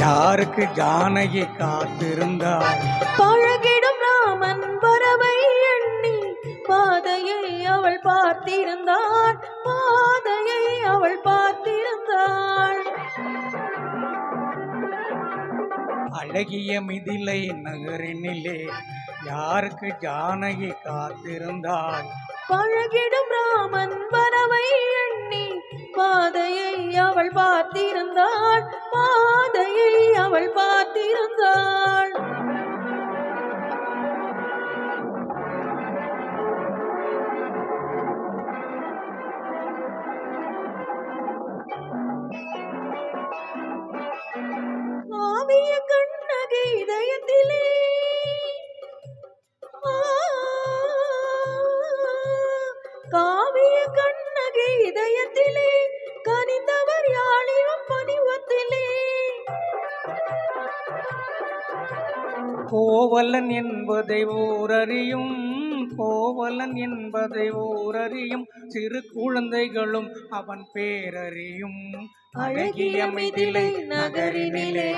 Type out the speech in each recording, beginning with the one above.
யாருக்கு ஜானகி காத்திருந்தாள்? பழகிடும் ராமன் வரவை எண்ணி பாதையை அவள் பார்த்திருந்தாள், பாதையை அவள் பார்த்திருந்தாள். அழகிய மிதிலை நகரினிலே யாருக்கு ஜானகி காத்திருந்தாள்? பழகிடும் ராமன் வரவை எண்ணி பாதையை அவள் பார்த்திருந்தாள், பாதையை அவள் பார்த்திருந்தாள். காவிய கண்ணகி இதயத்திலே காவிய கண்ணகி இதயத்திலே கனிந்தவர் யாழிலும் பணிவத்திலே. கோவலன் என்பதை ஊரறியும், கோவலன் என்பதை ஊரறியும், சிறு குழந்தைகளும் அவன் பேரறியும். அழகிய மிதிலை நகரினிலே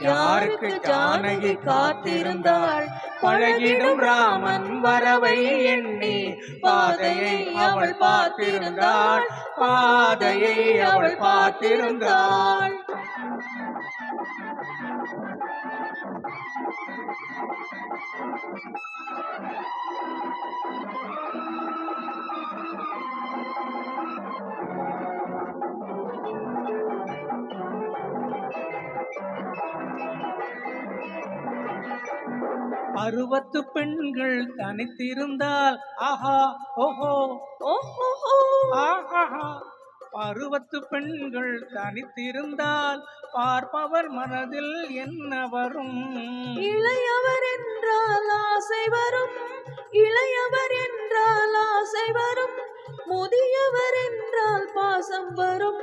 யாருக்கு ஜானகி காத்திருந்தாள்? பழகிடும் ராமன் வரவை எண்ணி பாதையை அவள் பார்த்திருந்தாள், பாதையை அவள் பார்த்திருந்தாள். அறுபத்து பெண்கள் தனித்திருந்தால் ஆஹா ஓஹோ ஓஹோ ஆஹா. அறுபத்து பெண்கள் தனித்திருந்தால் பார்ப்பவர் மனதில் என்ன வரும்? இளையவர் என்றால் ஆசை வரும், இளையவர் என்றால் ஆசை வரும். முதியவர் என்றால் பாசம் வரும்,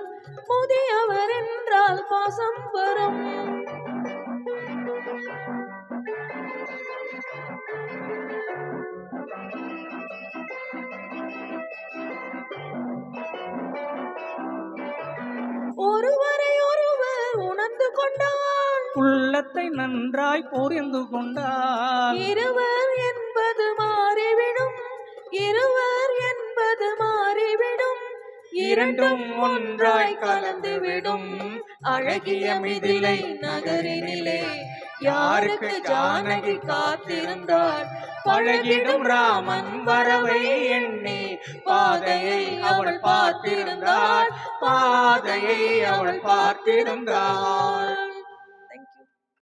முதியவர் என்றால் பாசம் வரும். ஒருவரை ஒருவர் உணர்ந்து கொண்டால், உள்ளத்தை நன்றாய் புரிந்து கொண்டால், இருவர் என்பது மாறிவிடும், இருவர் என்பது மாறிவிடும். இரண்டும் ஒன்றாய் கலந்துவிடும். அழகிய மிதிலை நகரினிலே யாருக்கு ஜானகி காத்திருந்தாள்? பழகிடும் ராமன் வரவை எண்ணி பாதையை அவள் பார்த்திருந்தாள், பாதையை அவள் பார்த்திருந்தாள்.